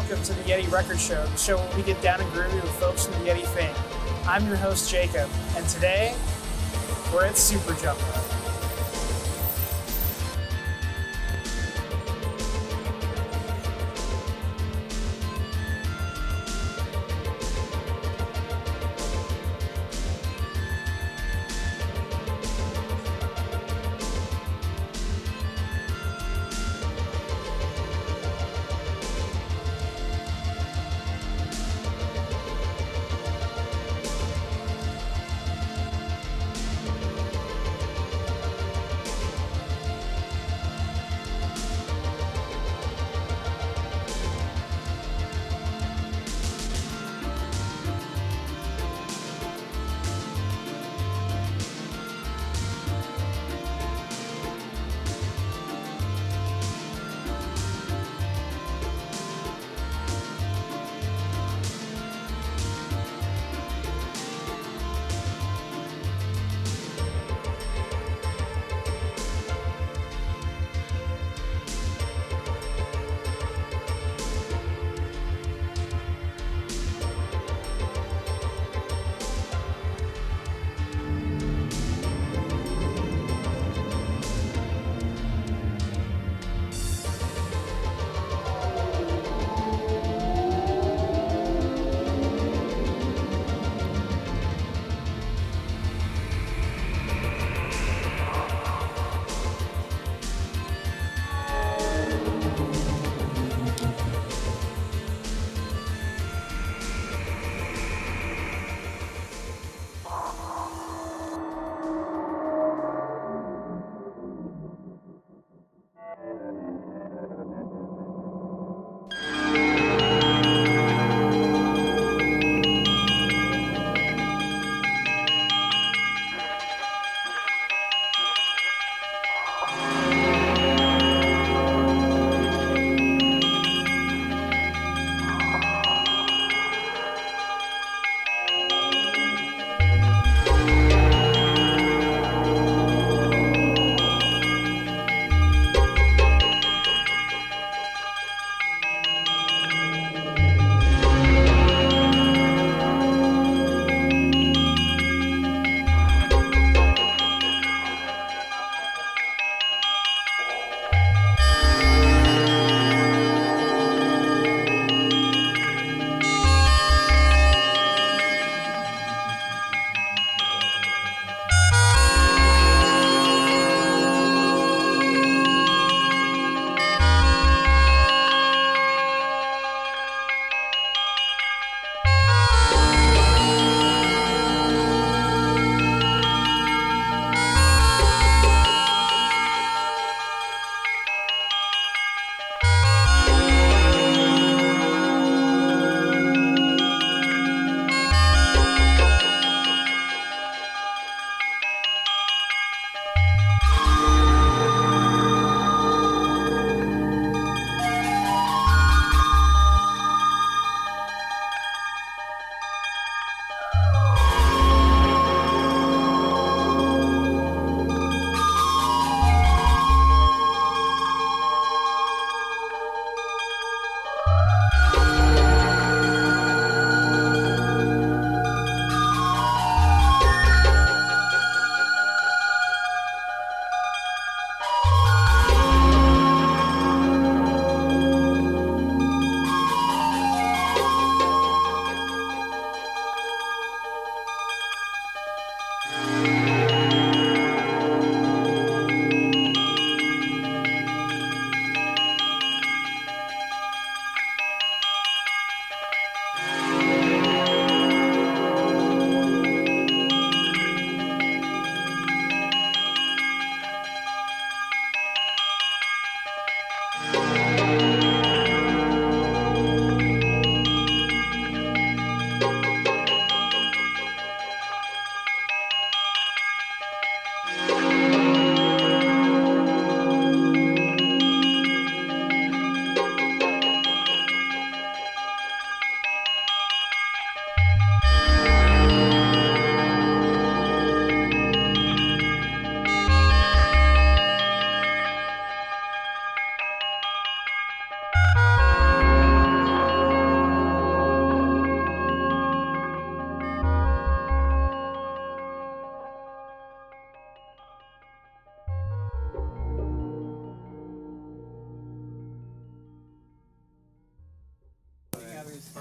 welcome to the Yetee Record Show, the show where we get down and groovy with folks from the Yetee fame. I'm your host, Jacob, and today, we're at Super Jumbo.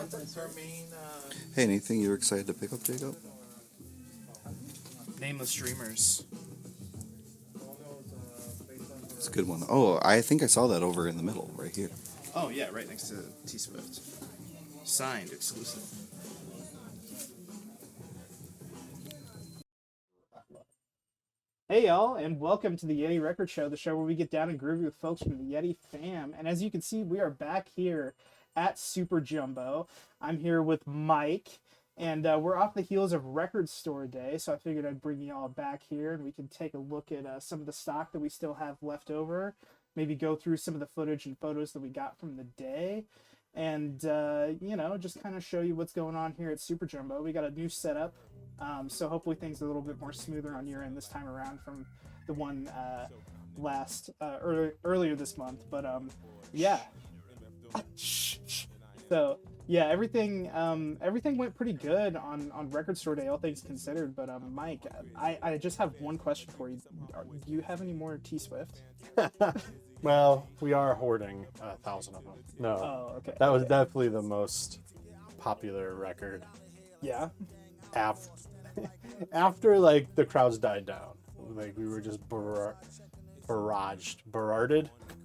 It's our main. Hey, anything you're excited to pick up, Jacob? Nameless Dreamers. It's a good one. Oh, I think I saw that over in the middle, right here. Oh yeah, right next to T Swift. Signed, exclusive. Hey y'all, and welcome to the Yetee Record Show, the show where we get down and groovy with folks from the Yetee fam. And as you can see, we are back here at Super Jumbo. I'm here with Mike, and we're off the heels of Record Store Day, so I figured I'd bring you all back here and we can take a look at some of the stock that we still have left over, maybe go through some of the footage and photos that we got from the day, and just kind of show you what's going on here at Super Jumbo. We got a new setup. So hopefully things are a little bit more smoother on your end this time around from the one earlier this month. But yeah. So yeah, everything went pretty good on Record Store Day, all things considered. But Mike, I just have one question for you. Do you have any more T Swift? Well, we are hoarding 1,000 of them. No. Oh, okay. That was definitely the most popular record. Yeah. After like the crowds died down, like we were just bombarded.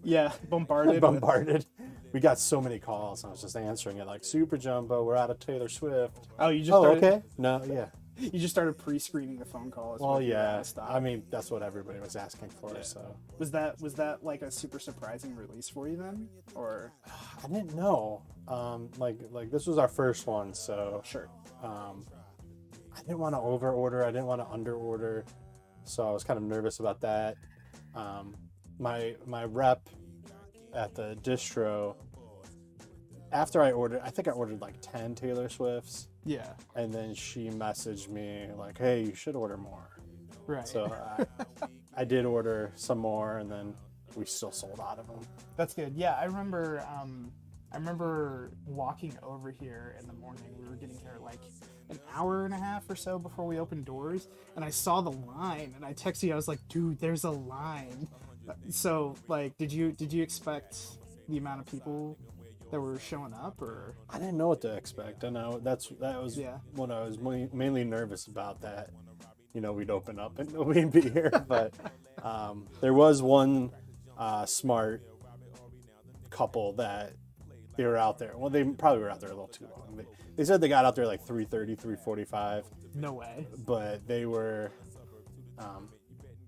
Yeah, bombarded. Bombarded. We got so many calls. I was just answering it like, Super Jumbo, we're out of Taylor Swift. Oh, you just started, okay. No, yeah. You just started pre-screening the phone calls. Well, yeah. I mean, that's what everybody was asking for. Yeah. So was that like a super surprising release for you then, or? I didn't know. Like this was our first one, so sure. I didn't want to over order. I didn't want to under order, so I was kind of nervous about that. My rep at the distro, after I ordered, I think I ordered like 10 Taylor Swifts. Yeah. And then she messaged me like, "Hey, you should order more." Right. So I did order some more, and then we still sold out of them. That's good. Yeah, I remember walking over here in the morning. We were getting here like an hour and a half or so before we opened doors, and I saw the line, and I texted you. I was like, "Dude, there's a line." So, like, did you expect the amount of people that were showing up, or? I didn't know what to expect. I know that was what I was mainly nervous about. That we'd open up and nobody'd be here, but there was one smart couple that they were out there. Well, they probably were out there a little too long. They said they got out there like 3:30, 3:45. No way. But they were,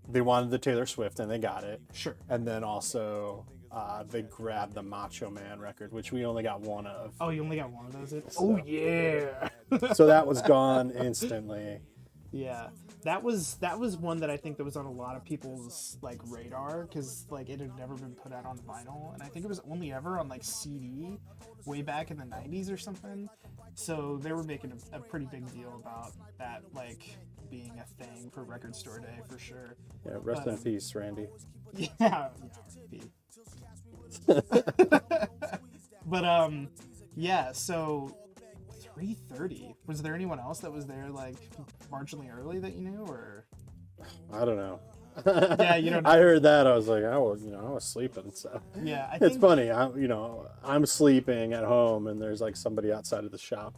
they wanted the Taylor Swift and they got it. Sure. And then also they grabbed the Macho Man record, which we only got one of. Oh, you only got one of those? So, oh, yeah. So that was gone instantly. Yeah, that was one that I think that was on a lot of people's like radar, because like it had never been put out on vinyl, and I think it was only ever on like CD way back in the 90s or something. So they were making a pretty big deal about that like being a thing for Record Store Day for sure. Yeah, rest in peace, Randy. Yeah. But yeah, so 3:30. Was there anyone else that was there like marginally early that you knew, or? I don't know. Yeah, you don't know. I heard that. I was like, I was sleeping. So yeah, it's funny. I'm sleeping at home, and there's like somebody outside of the shop,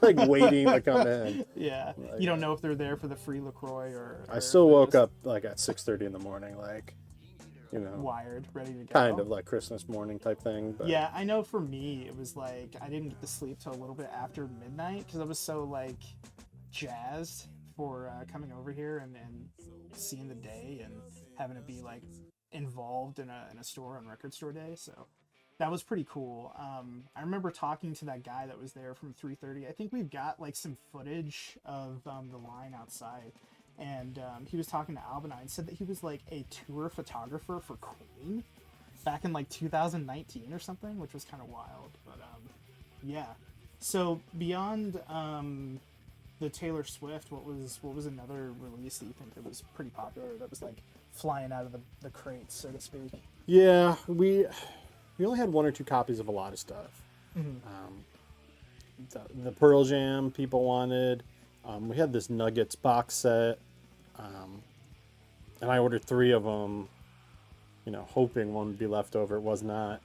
like waiting to come in. Yeah, you don't know if they're there for the free LaCroix or. I still woke up like at 6:30 in the morning, like. Wired, ready to go. Kind of like Christmas morning type thing. But. Yeah, I know for me, it was like, I didn't get to sleep till a little bit after midnight, because I was so like jazzed for coming over here and seeing the day and having to be like involved in a store on Record Store Day. So that was pretty cool. I remember talking to that guy that was there from 3:30. I think we've got like some footage of the line outside. And he was talking to Albina and said that he was like a tour photographer for Queen back in like 2019 or something, which was kind of wild. But yeah. So beyond the Taylor Swift, what was another release that you think that was pretty popular, that was like flying out of the crates, so to speak? Yeah, we only had one or two copies of a lot of stuff. Mm-hmm. The Pearl Jam people wanted. We had this Nuggets box set. And I ordered 3 of them. hoping one would be left over. It was not.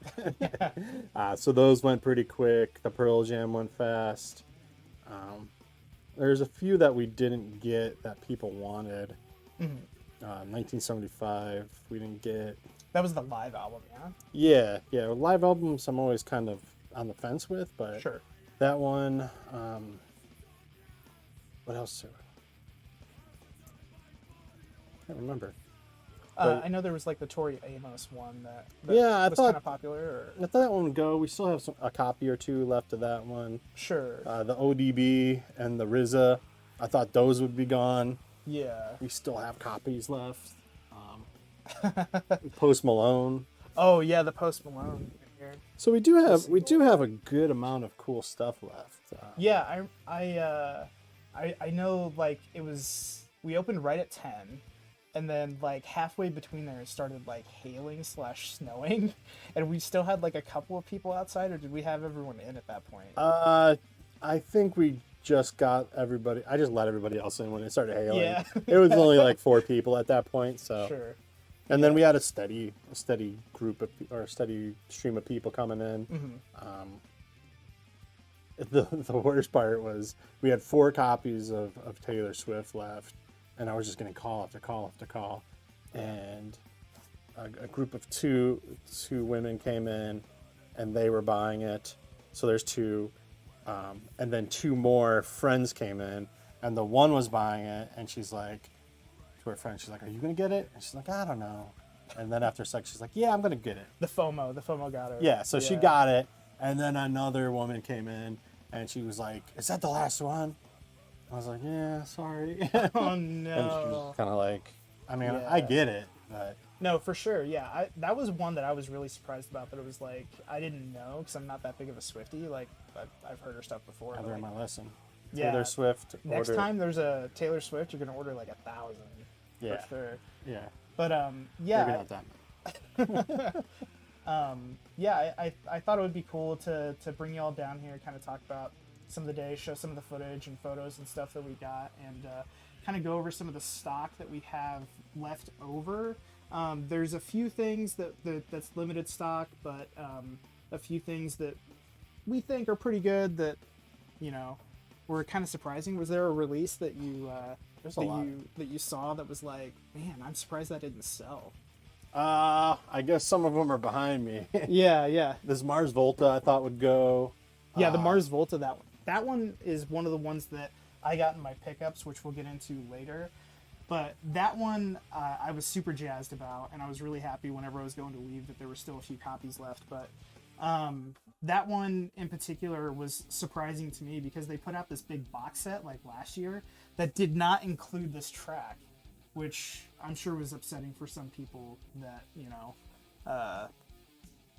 So those went pretty quick. The Pearl Jam went fast. There's a few that we didn't get that people wanted. 1975, we didn't get. That was the live album, yeah? Yeah. Live albums, I'm always kind of on the fence with, but Sure. that one. What else? I can't remember. I know there was like the Tori Amos one that I was thought kind of popular. Or... I thought that one would go. We still have a copy or two left of that one. Sure. The ODB and the RZA, I thought those would be gone. Yeah. We still have copies left. Post Malone. Oh yeah, the Post Malone. So we do have a good amount of cool stuff left. Yeah, I know, like, we opened right at 10, and then like halfway between there it started like hailing / snowing, and we still had like a couple of people outside, or did we have everyone in at that point? I think we just got everybody. I just let everybody else in when it started hailing. Yeah. It was only like 4 people at that point, so. Sure. And then we had a steady group of, or a steady stream of people coming in. The worst part was we had 4 copies of Taylor Swift left, and I was just getting call after call after call, and a group of two women came in, and they were buying it. So there's 2, and then 2 more friends came in, and the one was buying it, and she's like, to her friend, she's like, "Are you gonna get it?" And she's like, "I don't know." And then after a sec, she's like, "Yeah, I'm gonna get it." The FOMO got her. Yeah, so she got it, and then another woman came in, and she was like, "Is that the last one?" I was like, "Yeah, sorry." Oh And she no. was kind of like, I mean, Yeah. I get it, but No, for sure. Yeah, that was one that I was really surprised about. That it was like I didn't know, because I'm not that big of a Swiftie. Like I've heard her stuff before. I but, learned like, my lesson. Yeah. Taylor Swift. Next order. time there's a Taylor Swift, you're gonna order like 1,000. Yeah. For sure. Yeah. But Maybe yeah. not that. Yeah, I thought it would be cool to bring you all down here, kind of talk about some of the day, show some of the footage and photos and stuff that we got, and kind of go over some of the stock that we have left over. There's a few things that's limited stock, but a few things that we think are pretty good that, were kind of surprising. Was there a release that you There's a lot. that you saw that was like, man, I'm surprised that didn't sell? I guess some of them are behind me. Yeah. This Mars Volta I thought would go. Yeah, the Mars Volta, that one is one of the ones that I got in my pickups, which we'll get into later. But that one I was super jazzed about, and I was really happy whenever I was going to leave that there were still a few copies left. But that one in particular was surprising to me because they put out this big box set like last year that did not include this track, which I'm sure was upsetting for some people that,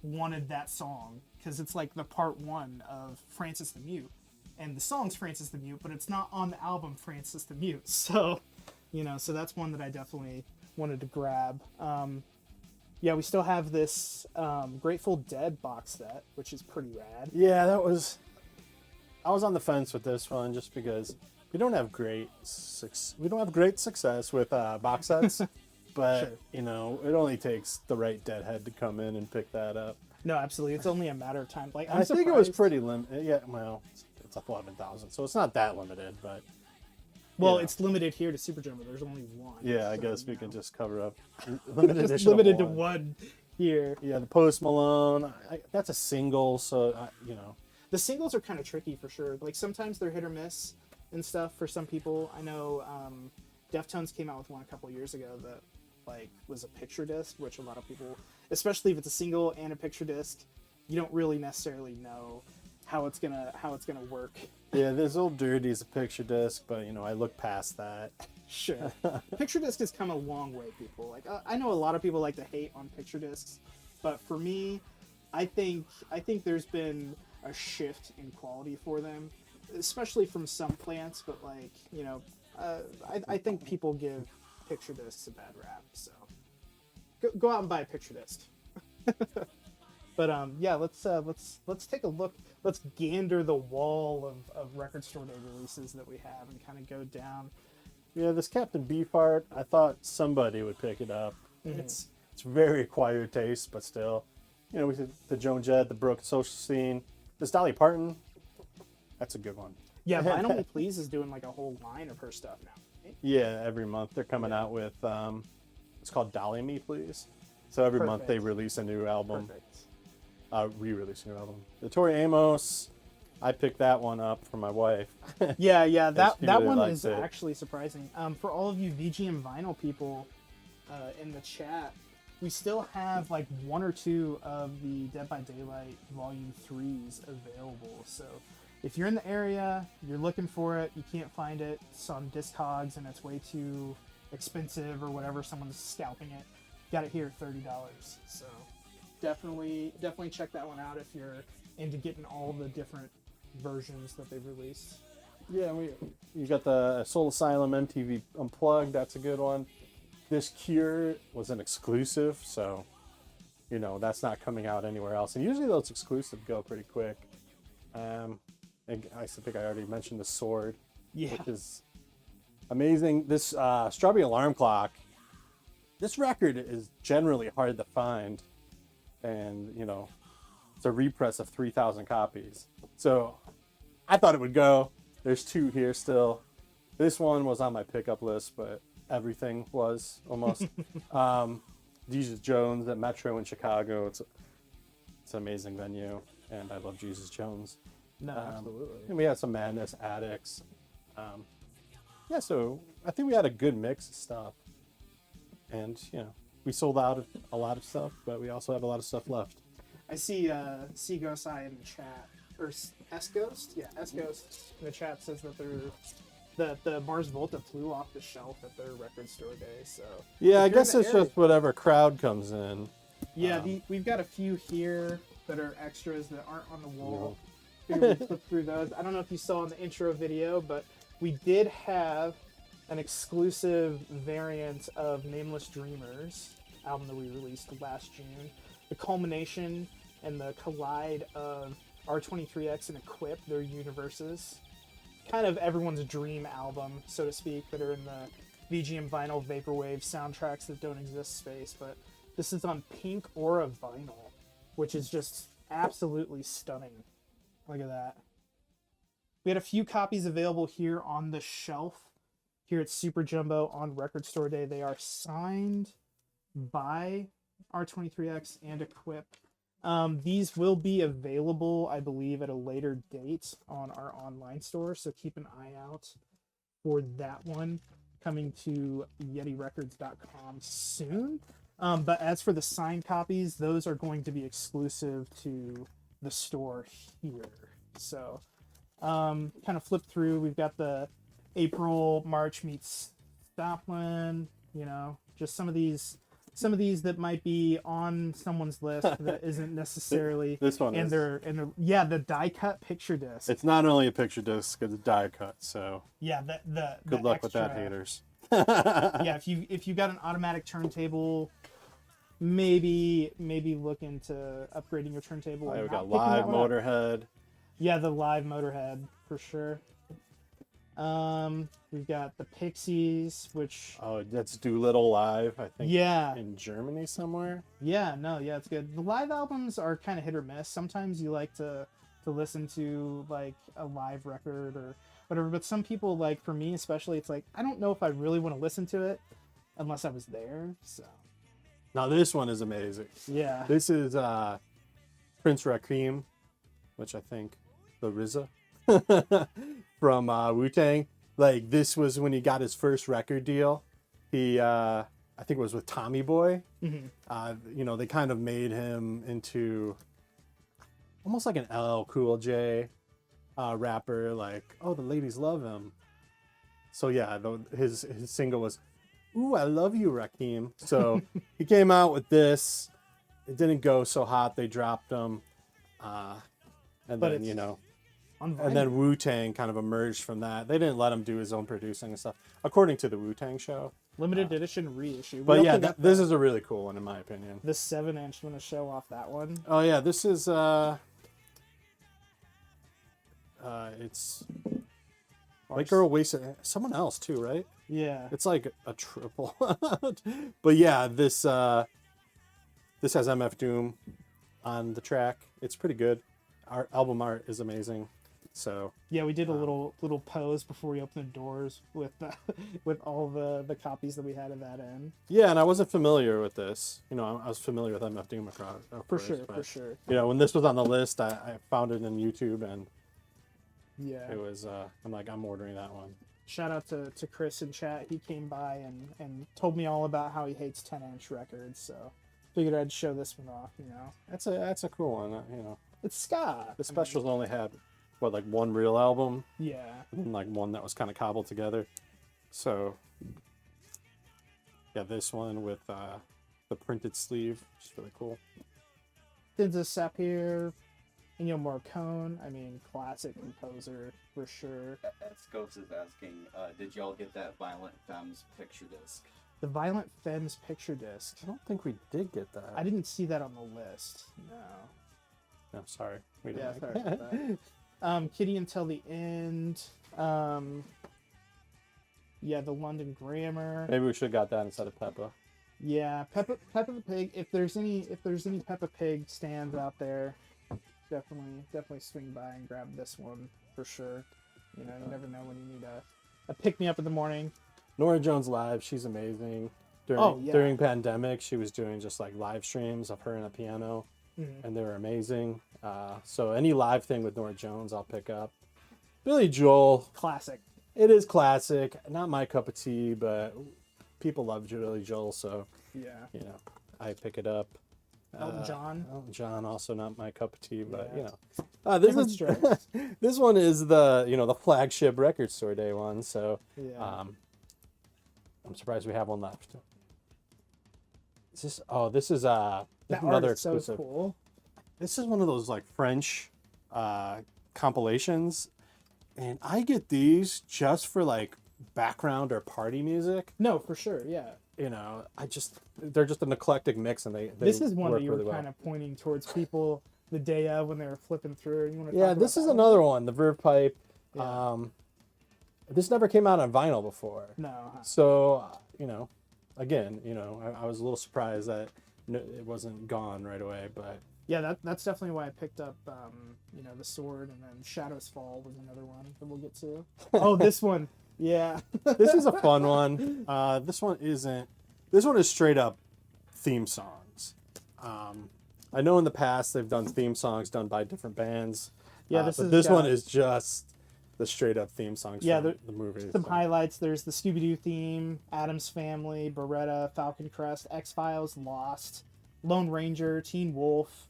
wanted that song, because it's like the part 1 of Francis the Mute, and the song's Francis the Mute, but it's not on the album Francis the Mute. So, so that's one that I definitely wanted to grab. Yeah, we still have this Grateful Dead box set, which is pretty rad. Yeah, I was on the fence with this one just because we don't have great success with box sets, but Sure. it only takes the right deadhead to come in and pick that up. No, absolutely. It's only a matter of time. Like, I think it was pretty limited. Yeah, well, it's up 11,000, so it's not that limited, but Well, it's limited here to Super Jumbo. There's only one. yeah, I so, guess we you can know. just cover up limited It's edition. limited to of one. one here. Yeah, the Post Malone. That's a single, so The singles are kind of tricky for sure. Like sometimes they're hit or miss and stuff for some people. I know Deftones came out with one a couple years ago that like was a picture disc, which a lot of people, especially if it's a single and a picture disc, you don't really necessarily know how it's gonna work. Yeah, this old dirty is a picture disc, but I look past that. Sure. Picture disc has come a long way, people. Like I know a lot of people like to hate on picture discs, but for me, I think there's been a shift in quality for them, especially from some plants. But like I think people give picture discs a bad rap. So go out and buy a picture disc. But yeah, let's take a look. Let's gander the wall of record store day releases that we have and kind of go down. Yeah, this Captain Beefheart, I thought somebody would pick it up. Mhm. It's very acquired taste, but still, you know, we did the Joan Jett, the Broken Social Scene, this Dolly Parton. That's a good one. Yeah, Vinyl Me Please is doing like a whole line of her stuff now. Right? Yeah, every month they're coming out with it's called Dolly Me Please. So every month they release a new album. Perfect. Re-release a new album. The Tori Amos, I picked that one up for my wife. Yeah, that She really one liked is it. actually surprising. For all of you VGM vinyl people in the chat, we still have like 1 or 2 of the Dead by Daylight Volume 3s available. So if you're in the area, you're looking for it, you can't find it, it's on Discogs and it's way too expensive or whatever, someone's scalping it, got it here at $30. So definitely check that one out if you're into getting all the different versions that they've released. Yeah, you got the Soul Asylum MTV Unplugged. That's a good one. This Cure was an exclusive, so you know that's not coming out anywhere else. And usually those exclusives go pretty quick. And I think I already mentioned the Sword, which is amazing. This Strawberry Alarm Clock. This record is generally hard to find, and you know it's a repress of 3,000 copies. So I thought it would go. There's 2 here still. This one was on my pickup list, but everything was almost. Jesus Jones at Metro in Chicago. It's an amazing venue, and I love Jesus Jones. No, absolutely. And we had some Madness Addicts. Yeah, so I think we had a good mix of stuff. And, you know, we sold out of a lot of stuff, but we also have a lot of stuff left. I see Ghost Eye in the chat, or S Ghost? Yeah, S Ghost in the chat says that the Mars Volta flew off the shelf at their record store day. So yeah, I if you're guess in the it's area- just whatever crowd comes in. Yeah, we've got a few here that are extras that aren't on the wall. Figured we'd flip through those. I don't know if you saw in the intro video, but we did have an exclusive variant of Nameless Dreamers album that we released last June. The culmination and the collide of R23X and Equip, their universes. Kind of everyone's dream album, so to speak, that are in the VGM vinyl vaporwave soundtracks that don't exist space. But this is on Pink Aura vinyl, which is just absolutely stunning. Look at that. We had a few copies available here on the shelf here at Super Jumbo on Record Store Day. They are signed by R23X and Equip. These will be available, I believe, at a later date on our online store, so keep an eye out for that one coming to YeteeRecords.com soon. But as for the signed copies, those are going to be exclusive to the store here. So kind of flip through. We've got the April March meets Stoplin, you know, just some of these that might be on someone's list that isn't necessarily This one and is. they're yeah, the die cut picture disc. It's not only a picture disc, it's a die cut, so Yeah, the good luck with that, extra- haters. Yeah, if you got an automatic turntable, maybe look into upgrading your turntable. We and got not picking Live that one up. Motorhead. Yeah, the live Motorhead for sure. We've got the Pixies, which Oh, that's Doolittle Live, I think. yeah, In Germany somewhere. yeah, it's good. The live albums are kind of hit or miss. Sometimes you like to listen to like a live record or whatever, but some people, like for me especially, it's like I don't know if I really want to listen to it unless I was there. So Now this one is amazing. yeah, This is Prince Rakim, which I think the RZA from Wu-Tang. Like this was when he got his first record deal. He I think it was with Tommy Boy. You know, they kind of made him into almost like an LL Cool J rapper. Like, oh, the ladies love him. So yeah, his single was "Ooh, I Love You, Rakim." So he came out with this. It didn't go so hot. They dropped him, and But then it's you know, on and then Wu-Tang kind of emerged from that. They didn't let him do his own producing and stuff, according to the Wu-Tang show. limited edition reissue. But We yeah, also got this is a really cool one in my opinion. the 7-inch. Want to show off that one? Oh yeah, this is it's White Girl Wasted. Someone else too, right? Yeah, It's like a triple. But yeah, this This has MF Doom on the track. It's pretty good. Our album art is amazing. So Yeah, we did a little pose before we opened the doors with with all the copies that we had of that in. yeah, and I wasn't familiar with this. You know, I was familiar with MF Doom across. For sure. You know, when this was on the list, I found it on YouTube, and Yeah. it was. I'm like, I'm ordering that one. Shout out to Chris in chat. He came by and told me all about how he hates 10-inch records. So figured I'd show this one off. You know, That's a cool one. You know, it's ska. the specials only had what, like one real album, Yeah. and like one that was kind of cobbled together. So yeah, this one with the printed sleeve, which is really cool. Dinza Sapir, Ennio Morricone. I mean, classic composer for sure. Scopes is asking, did y'all get that Violent Femmes picture disc? The Violent Femmes picture disc. I don't think we did get that. I didn't see that on the list. No. No, sorry. We Yeah, didn't. sorry about that. Kitty Until the End. Yeah, the London Grammar. Maybe we should have got that instead of Peppa. Yeah, Peppa the Pig. If there's any Peppa Pig stands out there, definitely swing by and grab this one for sure. You know, you never know when you need a pick me up in the morning. Nora Jones live, she's amazing. During pandemic, she was doing just like live streams of her and a piano, and they were amazing. So any live thing with Nora Jones, I'll pick up. Billy Joel, Classic. it is classic. Not my cup of tea, but people love Billy Joel, so Yeah. you know, I pick it up. Elton John. Elton John, also not my cup of tea, but Yeah. you know, this Different is strokes. this one is the flagship record store day one. So Yeah. I'm surprised we have one left. This is that another art is so exclusive. cool. This is one of those like French compilations, and I get these just for like background or party music. No, for sure. Yeah. You know, they're just an eclectic mix, and they This is one work that you were really well. kind of pointing towards people the day of when they were flipping through. You want to Yeah, talk this about is that one? another one, the Verve Pipe. Yeah. This never came out on vinyl before. No. So, you know, again, I was a little surprised that it wasn't gone right away, but Yeah, that's definitely why I picked up, the Sword, and then Shadows Fall was another one that we'll get to. Oh, this one. Yeah. this is a fun one. This one is straight up theme songs. I know in the past they've done theme songs done by different bands. Yeah, but this one is just the straight up theme songs Yeah, from the movie. Some highlights. There's the Scooby-Doo theme, Addams Family, Beretta, Falcon Crest, X-Files, Lost, Lone Ranger, Teen Wolf,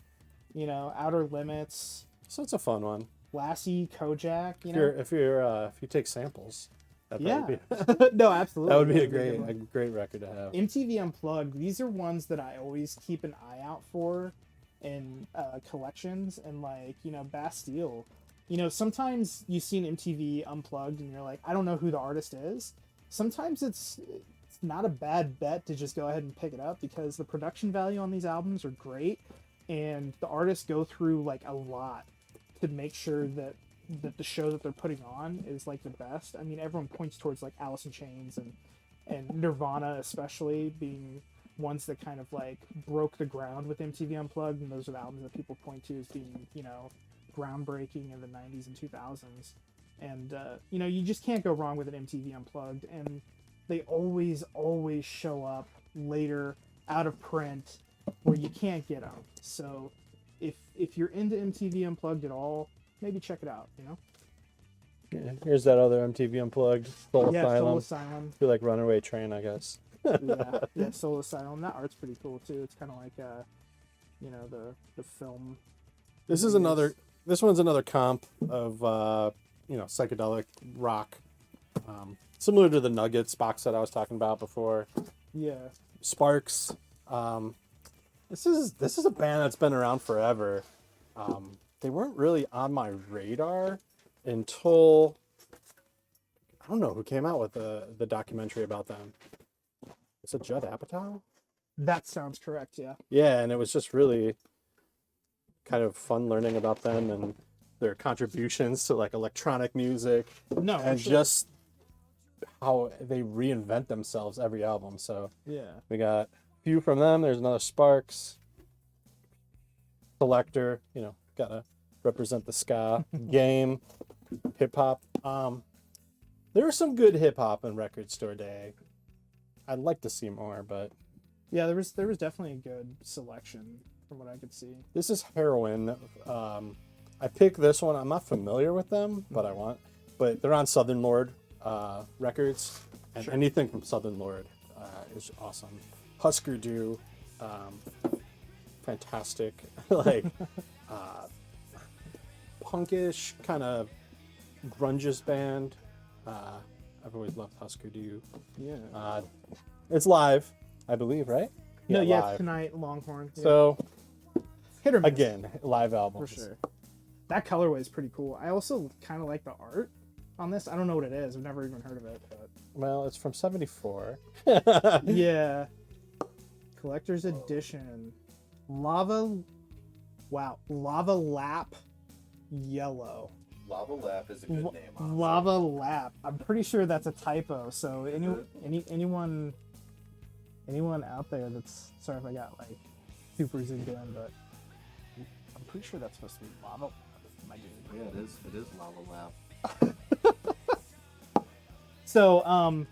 Outer Limits, So it's a fun one. Lassie, Kojak, If you take samples, Yeah. would be, No, absolutely. that would be a good great one. record to have. MTV Unplugged, these are ones that I always keep an eye out for in collections, and Bastille. Sometimes you see an MTV Unplugged and you're like, I don't know who the artist is. Sometimes it's not a bad bet to just go ahead and pick it up, because the production value on these albums are great, and the artists go through a lot to make sure that the show that they're putting on is the best. I mean, everyone points towards Alice in Chains and Nirvana, especially, being ones that kind of broke the ground with MTV Unplugged, and those are the albums that people point to as being groundbreaking in the 90s and 2000s. And you just can't go wrong with an MTV Unplugged, and they always show up later out of print where you can't get them. So if you're into MTV Unplugged at all, maybe check it out. Yeah, here's that other MTV Unplugged, Soul Asylum. Soul Asylum. I feel like Runaway Train, I guess. yeah, Soul Asylum. That art's pretty cool too. It's kind of like the film. This one's another comp of psychedelic rock, similar to the Nuggets box that I was talking about before. Yeah. Sparks. This is a band that's been around forever. They weren't really on my radar until I don't know who came out with the documentary about them. Is it Judd Apatow? That sounds correct. Yeah. Yeah, and it was just really kind of fun learning about them and their contributions to electronic music, No. and for sure. just how they reinvent themselves every album. So Yeah. we got a few from them. There's another Sparks. collector, gotta represent the ska game, hip hop. There was some good hip hop on Record Store Day. I'd like to see more, but Yeah, there was definitely a good selection from what I could see. this is Heroin. I picked this one. I'm not familiar with them, but they're on Southern Lord Records, and anything from Southern Lord is awesome. Husker Du, fantastic, like punkish kind of grungish band. I've always loved Husker Du. Yeah. It's live, I believe, right? No, yeah, live. it's tonight, Longhorn. Yeah. So hit or miss. again, live album For sure. That colorway is pretty cool. I also kind of like the art on this. I don't know what it is. I've never even heard of it. But Well, it's from '74. yeah. Collector's edition. Lava Lap Yellow. Lava Lap is a good name. Honestly. Lava Lap. I'm pretty sure that's a typo. So anyone out there that's, sorry if I got like super zoomed in, but I'm pretty sure that's supposed to be Lava. My dude. Yeah, it is Lava Lap. So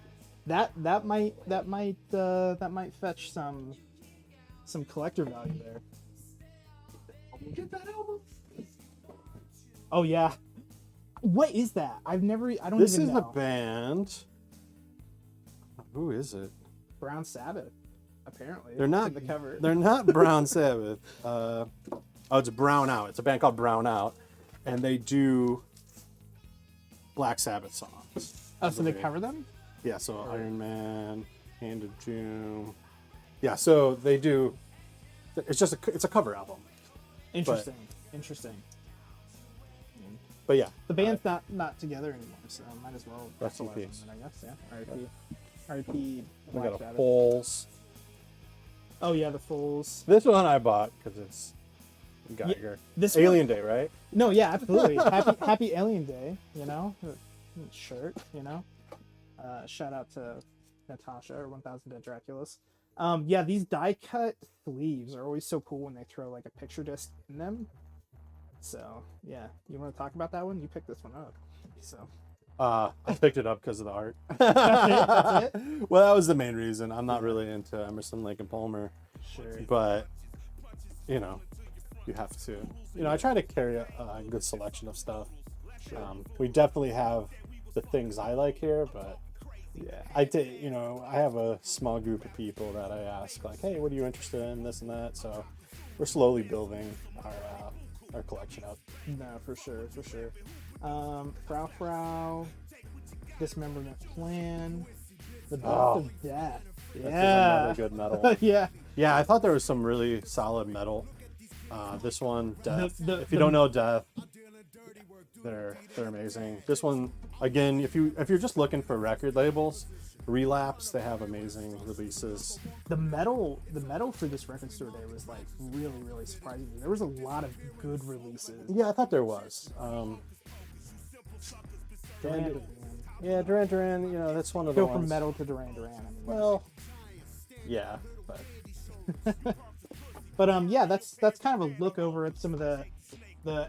that might fetch some collector value there. Get that album. Oh yeah. What is that? I don't This even is know. a band. Who is it? Brown Sabbath, apparently. They're not in the cover. They're not Brown Sabbath. It's Brown Out. It's a band called Brown Out, and they do Black Sabbath songs. Oh, so they cover them? Yeah, so Iron Man, Hand of Doom. Yeah, so they do. It's a cover album. Interesting. But yeah, The band's not together anymore, so I might as well. Rest in capitalize peace. on it, I guess. Yeah. R.I.P. we Black got a Sabbath. Foals. Oh yeah, the Fools. This one I bought because it's Geiger. This Alien Day, right? No, yeah, absolutely. Happy Alien Day, shirt, shout out to Natasha or 1000 Dead Draculas. Yeah, these die cut sleeves are always so cool when they throw like a picture disc in them. So yeah, you want to talk about that one? You picked this one up. So I picked it up because of the art. That's it? Well, that was the main reason. I'm not really into Emerson, Lake and Palmer, sure. but you have to. I try to carry a good selection of stuff. Sure. We definitely have the things I like here, but yeah, I have a small group of people that I ask, like, hey, what are you interested in, this and that. So we're slowly building our collection up. No, for sure. Frau, Dismemberment Plan, The Birth of Death. That's Yeah. another good metal. Yeah. Yeah, I thought there was some really solid metal. This one, Death. If you the- don't know Death, they're amazing. This one, again, if you're just looking for record labels, Relapse, they have amazing releases. The metal for this record store day was like really, really surprising me. There was a lot of good releases. Yeah, I thought there was. Duran Duran. Duran Duran, that's one of the Go ones. from metal to Duran Duran. I mean, Well, yeah, but but yeah, that's kind of a look over at some of the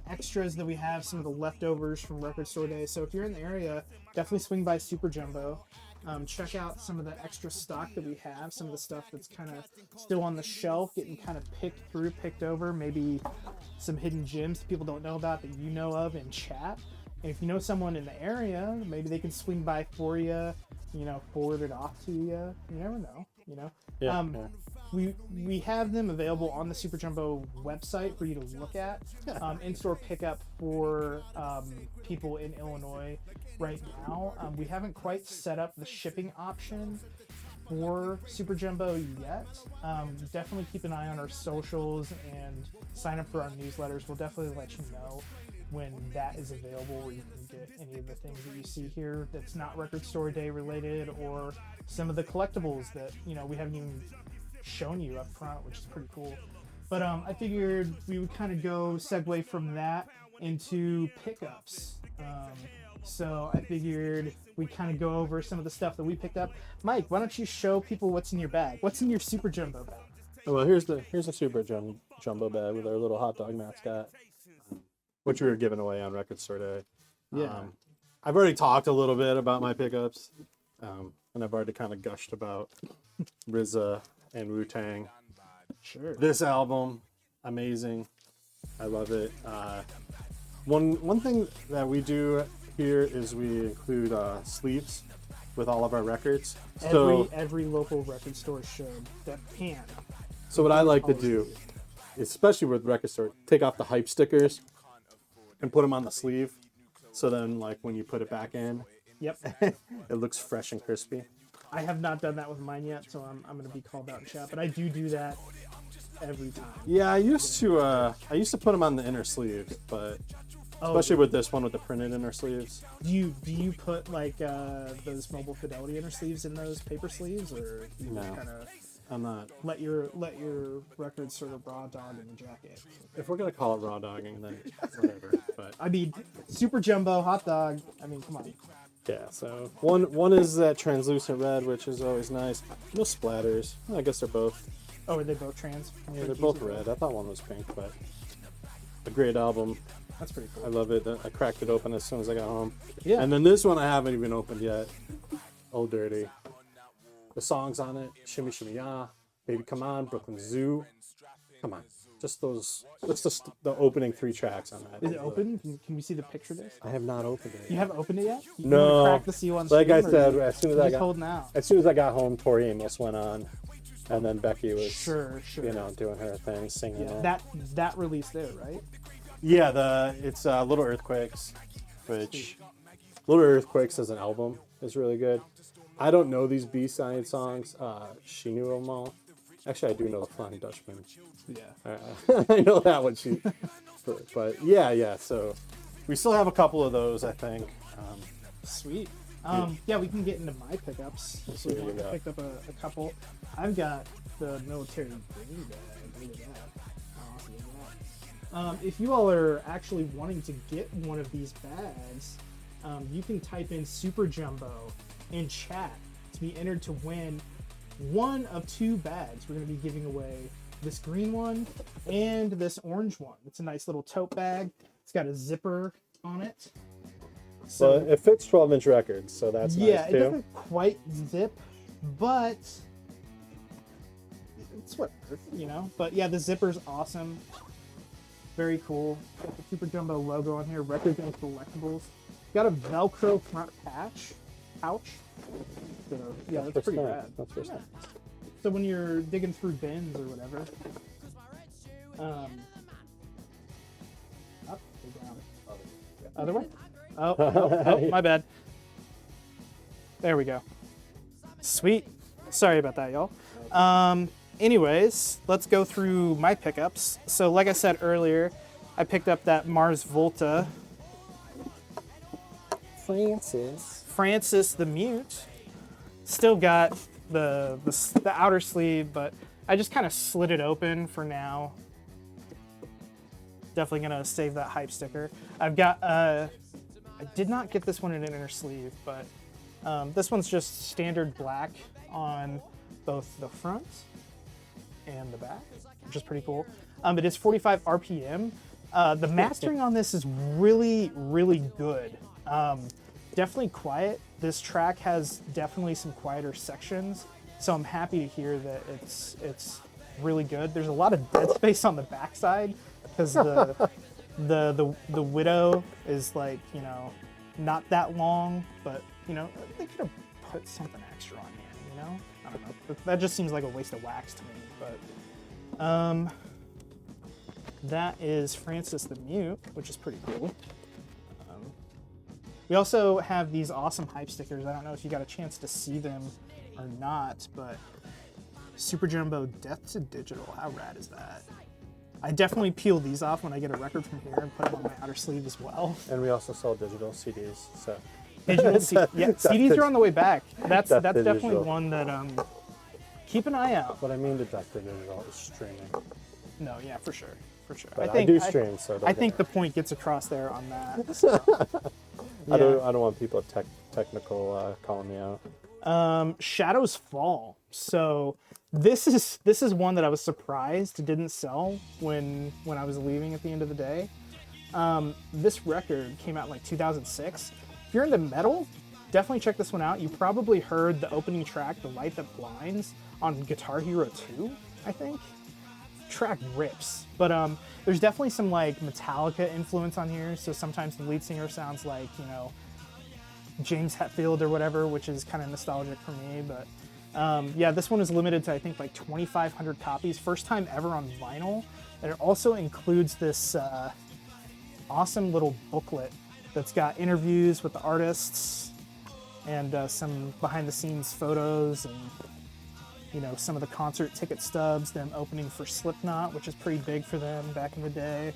extras that we have, some of the leftovers from record store day. So if you're in the area, definitely swing by Super Jumbo. Check out some of the extra stock that we have, some of the stuff that's kind of still on the shelf, getting kind of picked over, maybe some hidden gems people don't know about that you know of in chat. And if you know someone in the area, maybe they can swing by for you, forward it off to you. You never know, yeah. We have them available on the Super Jumbo website for you to look at. In-store pickup for people in Illinois right now. We haven't quite set up the shipping option for Super Jumbo yet. Definitely keep an eye on our socials and sign up for our newsletters. We'll definitely let you know when that is available, where you can get any of the things that you see here that's not Record Store Day related, or some of the collectibles that we haven't even shown you up front, which is pretty cool. But I figured we would kind of segue from that into pickups. So I figured we'd kind of go over some of the stuff that we picked up. Mike, why don't you show people what's in your bag? What's in your Super Jumbo bag? Well, here's a super jumbo bag with our little hot dog mascot, which we were giving away on Record Store Day. Yeah. I've already talked a little bit about my pickups, and I've already kind of gushed about RZA and Wu-Tang. Sure. This album, amazing. I love it. One thing that we do here is we include sleeves with all of our records. So Every local record store should that can. So what I like to do, especially with record store, take off the hype stickers and put them on the sleeve. So then, like, when you put it back in, Yep. it looks fresh and crispy. I have not done that with mine yet, so I'm going to be called out in chat. But I do that every time. Yeah, I used to put them on the inner sleeve, but especially with this one with the printed inner sleeves. Do you put like those Mobile Fidelity inner sleeves in those paper sleeves, or do you No. kind of I'm not. let your records sort of raw dog in the jacket? If we're gonna call it raw dogging, then whatever. But I mean, super jumbo hot dog. I mean, come on. yeah, so one is that translucent red, which is always nice. No splatters. I guess they're both. Oh, are they both trans? Yeah, they're both red. I thought one was pink, but a great album. That's pretty I cool. love it. I cracked it open as soon as I got home. Yeah. And then this one I haven't even opened yet. Old Dirty. The songs on it: Shimmy Shimmy Ya, Baby Come On, Brooklyn Zoo. Come on, just those. What's the opening 3 tracks on that? Is it open? Can we see the picture disc? I have not opened it. You haven't opened it yet? You No. wanna crack the seal on Like I stream, or said, you as soon as just I got holding out? as soon as I got home, Tori Amos went on, and then Becky was Sure. you know doing her thing, singing. Yeah, that released there, right? Yeah, it's Little Earthquakes, which Little Earthquakes as an album is really good. I don't know these B-side songs. She knew them all. Actually, I do know the Flying Dutchman. Yeah. I know that one. But yeah. So we still have a couple of those, I think. Sweet. Yeah, we can get into my pickups. So What do you I got? picked up a couple. I've got the military green bag. Look at that. How awesome is that? If you all are actually wanting to get one of these bags, you can type in Super Jumbo in chat to be entered to win one of 2 bags. We're going to be giving away this green one and this orange one. It's a nice little tote bag. It's got a zipper on it. So it fits 12-inch records, so that's yeah, nice it too. doesn't quite zip, but it's whatever, you know. But yeah, the zipper's awesome. Very cool. Got the Super Jumbo logo on here. Records and collectibles. Got a Velcro front pouch. So yeah, that's pretty rad. That's first time. So when you're digging through bins or whatever, up or down? Other way? Oh, no, my bad. There we go. Sweet. Sorry about that, y'all. Anyways, let's go through my pickups. So like I said earlier, I picked up that Mars Volta Francis the Mute. Still got the outer sleeve, but I just kind of slid it open for now. Definitely gonna save that hype sticker. I've got I did not get this one in an inner sleeve, but this one's just standard black on both the front and the back, which is pretty cool. It is 45 RPM. The mastering on this is really, really good. Definitely quiet. This track has definitely some quieter sections, so I'm happy to hear that it's really good. There's a lot of dead space on the backside because the Widow is, like, you know, not that long, but you know they could have put something extra on here. You know, I don't know. That just seems like a waste of wax to me. But that is Francis the Mute, which is pretty cool. We also have these awesome hype stickers. I don't know if you got a chance to see them or not, but Super Jumbo Death to Digital. How rad is that? I definitely peel these off when I get a record from here and put them on my outer sleeve as well. And we also sell digital CDs. So Digital CDs are on the way back. That's definitely digital. one that keep an eye out. What I mean to Death to Digital is streaming. No, yeah, for sure. But I do stream, so I think the point gets across there on that. So. I don't want people technical calling me out. Shadows Fall. So this is one that I was surprised didn't sell when I was leaving at the end of the day. This record came out in like 2006. If you're into metal, definitely check this one out. You probably heard the opening track, "The Light That Blinds," on Guitar Hero 2, I think. Track rips, but there's definitely some like Metallica influence on here. So sometimes the lead singer sounds like, you know, James Hetfield or whatever, which is kind of nostalgic for me. But yeah, this one is limited to I think like 2,500 copies, first time ever on vinyl, and it also includes this awesome little booklet that's got interviews with the artists and some behind the scenes photos and, you know, some of the concert ticket stubs, them opening for Slipknot, which is pretty big for them back in the day.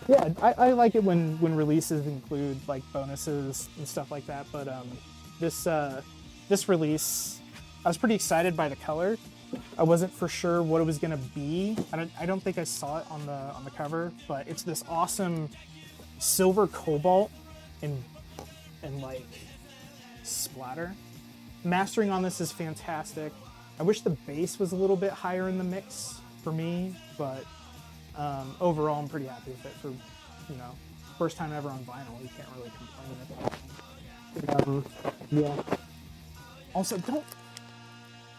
Yeah, I like it when releases include like bonuses and stuff like that. But this release, I was pretty excited by the color. I wasn't for sure what it was gonna be. I don't think I saw it on the cover, but it's this awesome silver cobalt and like splatter. Mastering on this is fantastic. I wish the bass was a little bit higher in the mix for me, but overall I'm pretty happy with it. For, you know, first time ever on vinyl, you can't really complain. Yeah. Also,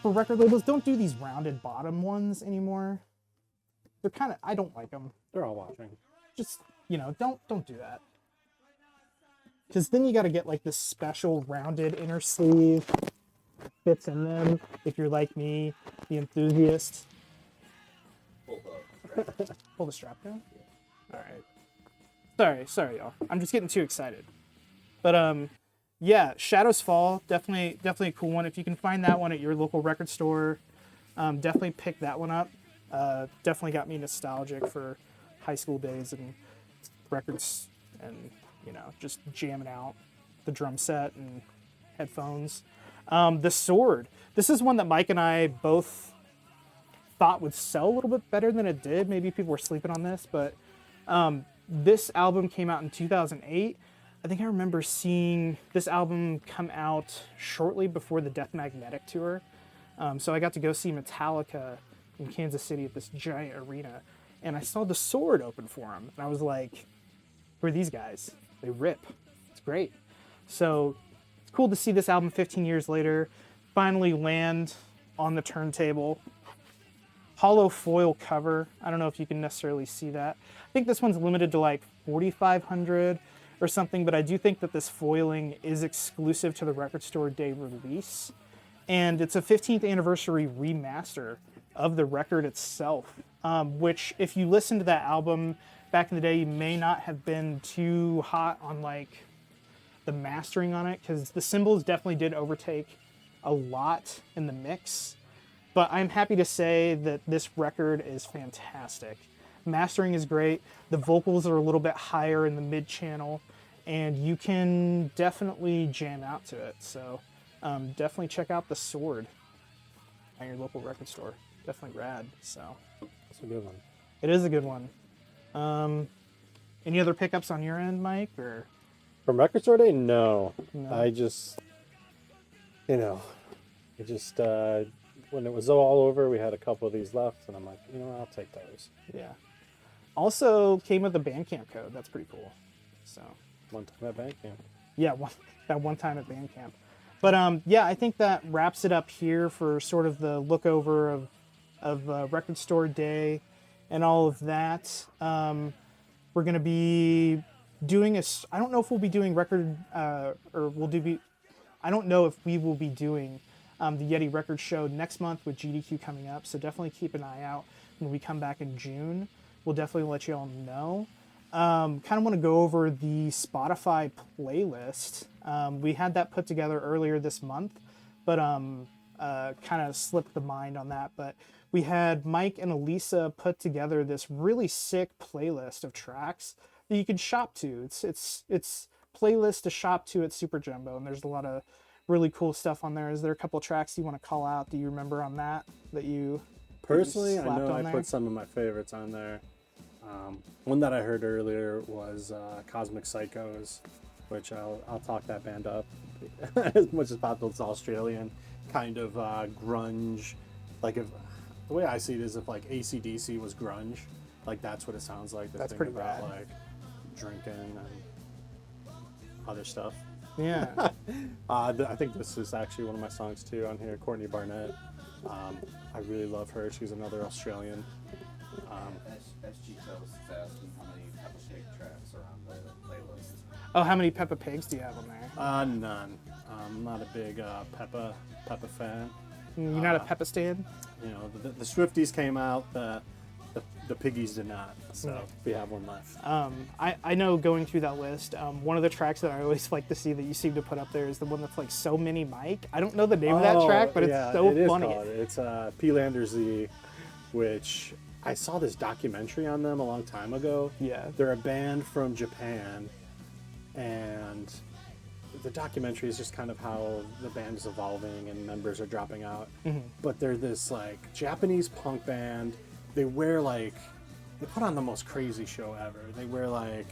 for record labels, don't do these rounded bottom ones anymore. They're kind of, I don't like them. They're all watching. Just, you know, don't do that. Because then you got to get like this special rounded inner sleeve, fits in them. If you're like me, the enthusiast. Pull the strap down. All right. Sorry, y'all. I'm just getting too excited. But yeah, Shadows Fall, definitely a cool one. If you can find that one at your local record store, definitely pick that one up. Definitely got me nostalgic for high school days and records and, you know, just jamming out the drum set and headphones. The Sword. This is one that Mike and I both thought would sell a little bit better than it did. Maybe people were sleeping on this, but this album came out in 2008. I think I remember seeing this album come out shortly before the Death Magnetic tour. So I got to go see Metallica in Kansas City at this giant arena, and I saw The Sword open for them. And I was like, who are these guys? They rip. It's great. So it's cool to see this album 15 years later finally land on the turntable. Hollow foil cover. I don't know if you can necessarily see that. I think this one's limited to like 4,500 or something, but I do think that this foiling is exclusive to the Record Store Day release. And it's a 15th anniversary remaster of the record itself, which if you listen to that album back in the day, you may not have been too hot on like the mastering on it, because the cymbals definitely did overtake a lot in the mix. But I'm happy to say that this record is fantastic. Mastering is great. The vocals are a little bit higher in the mid channel, and you can definitely jam out to it. So definitely check out The Sword at your local record store. Definitely rad. So It's a good one. it is a good one. Any other pickups on your end, Mike? Or From Record Store Day, no. No. I just, when it was all over, we had a couple of these left, and I'm like, I'll take those. yeah. Also came with a Bandcamp code. That's pretty cool. So One time at Bandcamp. yeah, that one time at Bandcamp. But yeah, I think that wraps it up here for sort of the look over of Record Store Day and all of that. We're gonna be doing I don't know if we'll be doing record I don't know if we will be doing the Yetee Record Show next month with GDQ coming up. So definitely keep an eye out when we come back in June. We'll definitely let you all know. Kind of want to go over the Spotify playlist. We had that put together earlier this month, but kind of slipped the mind on that. But we had Mike and Elisa put together this really sick playlist of tracks that you can shop to. It's playlist to shop to at Super Jumbo, and there's a lot of really cool stuff on there. Is there a couple of tracks you want to call out? Do you remember on that you Personally, I slapped know on I there? put some of my favorites on there. One that I heard earlier was Cosmic Psychos, which I'll talk that band up as much as possible. It's Australian. kind of grunge. Like if the way I see it is if like AC/DC was grunge, like that's what it sounds like. That's thing pretty about bad. like drinking and other stuff. Yeah. I think this is actually one of my songs too on here, Courtney Barnett. I really love her. She's another Australian. SG Tells is asking how many Peppa Pig tracks are on the playlist. Oh, how many Peppa Pigs do you have on there? None. I'm not a big Peppa fan. You're not a Peppa stan? You know, the Swifties came out, the piggies did not. So we have one left. I know going through that list, one of the tracks that I always like to see that you seem to put up there is the one that's like So Many Mike. I don't know the name of that track, but it's so it is funny. Called. It's P-Lander Z, which I saw this documentary on them a long time ago. Yeah. They're a band from Japan, and the documentary is just kind of how the band is evolving and members are dropping out. But they're this like Japanese punk band. They wear like, they put on the most crazy show ever. They wear like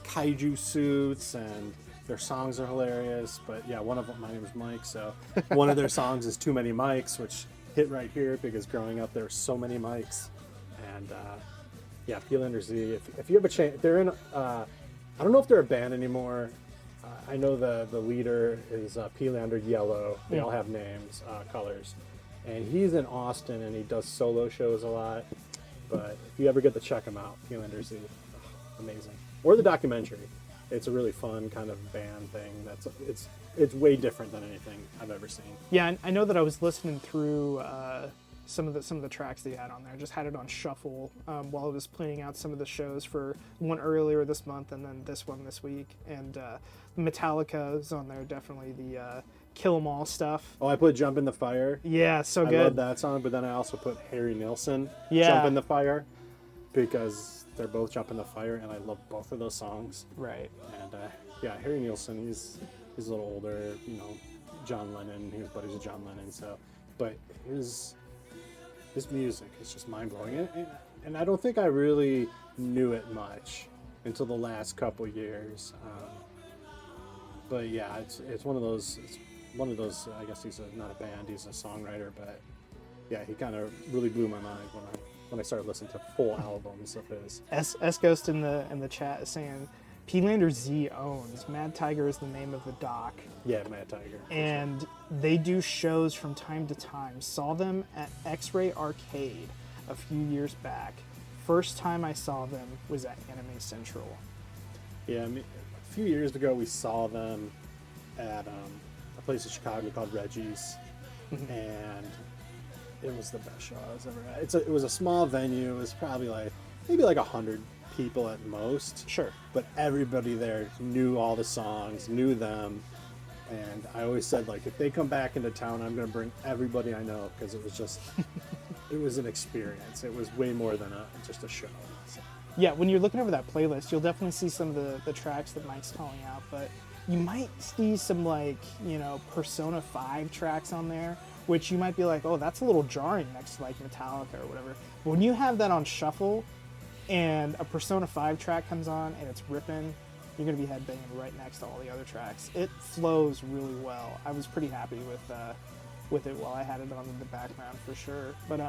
kaiju suits and their songs are hilarious. But yeah, one of them, my name is Mike, so one of their songs is Too Many Mics, which hit right here because growing up there were so many mics. And yeah, P-Lander Z, if you have a chance, they're in, I don't know if they're a band anymore. I know the leader is P-Lander Yellow. They all have names, colors. And he's in Austin and he does solo shows a lot. But if you ever get to check him out, P-Lander Z, amazing. Or the documentary. It's a really fun kind of band thing. It's way different than anything I've ever seen. Yeah, I know that I was listening through some of the tracks that you had on there. I just had it on shuffle while I was planning out some of the shows for one earlier this month and then this one this week. And Metallica is on there, definitely the Kill 'Em All stuff. Oh, I put Jump in the Fire. Yeah, so I good. love that song, but then I also put Harry Nilsson, Yeah. Jump in the Fire, because they're both Jump in the Fire, and I love both of those songs. Right. And yeah, Harry Nilsson, he's a little older, you know, John Lennon, he was buddies with John Lennon, so, but his music is just mind-blowing, and I don't think I really knew it much until the last couple years. But yeah, it's one of those. I guess he's not a band. He's a songwriter. But yeah, he kind of really blew my mind when I started listening to full albums of his. S Ghost in the chat is saying P-Lander Z owns Mad Tiger is the name of the doc. Yeah, Mad Tiger. And they do shows from time to time. Saw them at X-Ray Arcade a few years back. First time I saw them was at Anime Central. Yeah, I mean, a few years ago we saw them at a place in Chicago called Reggie's, and it was the best show I was ever at. It was a small venue. It was probably maybe 100 people at most. Sure. But everybody there knew all the songs, knew them, and I always said, like, if they come back into town, I'm going to bring everybody I know, because it was just, it was an experience. It was way more than just a show. So. Yeah, when you're looking over that playlist, you'll definitely see some of the tracks that Mike's calling out, but you might see some, like, you know, Persona 5 tracks on there, which you might be like, oh, that's a little jarring next to, like, Metallica or whatever. But when you have that on shuffle and a Persona 5 track comes on and it's ripping, you're going to be headbanging right next to all the other tracks. It flows really well. I was pretty happy with it while I had it on in the background for sure. But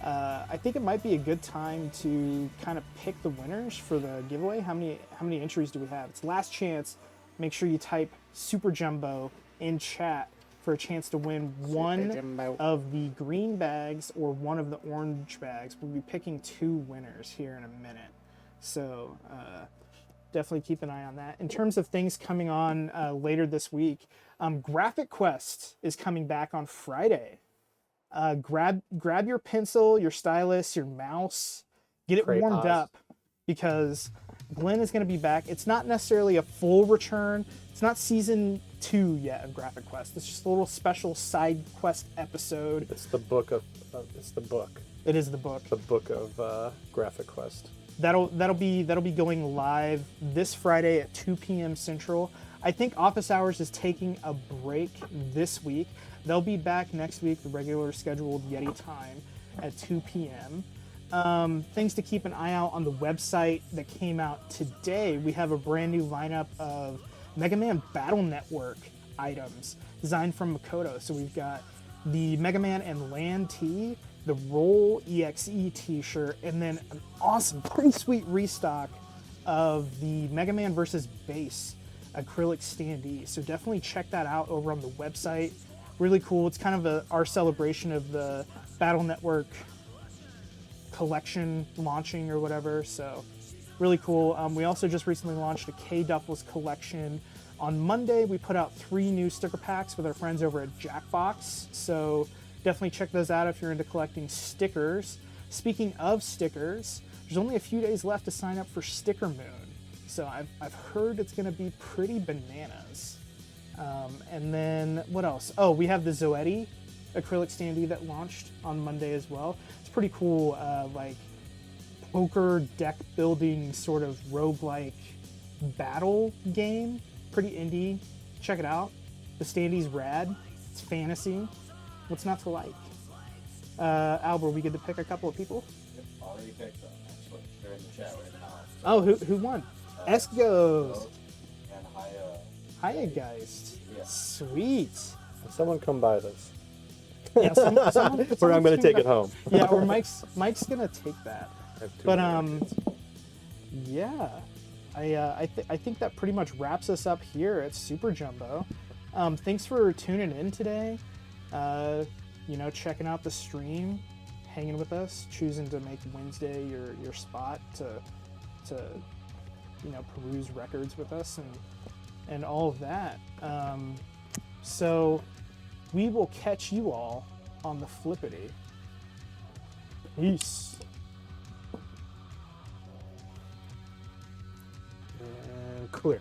I think it might be a good time to kind of pick the winners for the giveaway. How many entries do we have? It's last chance. Make sure you type Super Jumbo in chat for a chance to win one of the green bags or one of the orange bags. We'll be picking 2 winners here in a minute. So definitely keep an eye on that. In terms of things coming on later this week, Graphic Quest is coming back on Friday. Grab your pencil, your stylus, your mouse, get it warmed up, because Glenn is going to be back. It's not necessarily a full return. It's not season 2 yet of Graphic Quest. It's just a little special side quest episode. It's the book of. It's the book. It is the book. The book of Graphic Quest. That'll be going live this Friday at 2 p.m. Central. I think Office Hours is taking a break this week. They'll be back next week, the regular scheduled Yetee time at 2 p.m. Things to keep an eye out on the website that came out today. We have a brand new lineup of Mega Man Battle Network items designed from Makoto. So we've got the Mega Man and Land tee, the Roll EXE t-shirt, and then an awesome, pretty sweet restock of the Mega Man vs. Bass acrylic standee. So definitely check that out over on the website. Really cool. It's kind of our celebration of the Battle Network collection launching or whatever. So really cool. We also just recently launched a K-Duffels collection. On Monday, we put out 3 new sticker packs with our friends over at Jackbox. So definitely check those out if you're into collecting stickers. Speaking of stickers, there's only a few days left to sign up for Sticker Moon. So I've heard it's going to be pretty bananas. And then what else? Oh, we have the Yetee acrylic standee that launched on Monday as well. It's pretty cool, like poker deck building sort of roguelike battle game. Pretty indie. Check it out. The standee's rad. It's fantasy. What's not to like? Albert, we get to pick a couple of people? Already picked them, actually. They're in the chat right now. Oh, who won? Esgos. And Hayageist. Yeah. Sweet. Someone come buy this. Yeah, someone, Or I'm going to take it home. Yeah, or Mike's gonna take that. I have 2 But Americans. yeah, I think that pretty much wraps us up here at Super Jumbo. Thanks for tuning in today. Checking out the stream, hanging with us, choosing to make Wednesday your spot to peruse records with us and all of that. So we will catch you all on the flippity. Peace. And clear.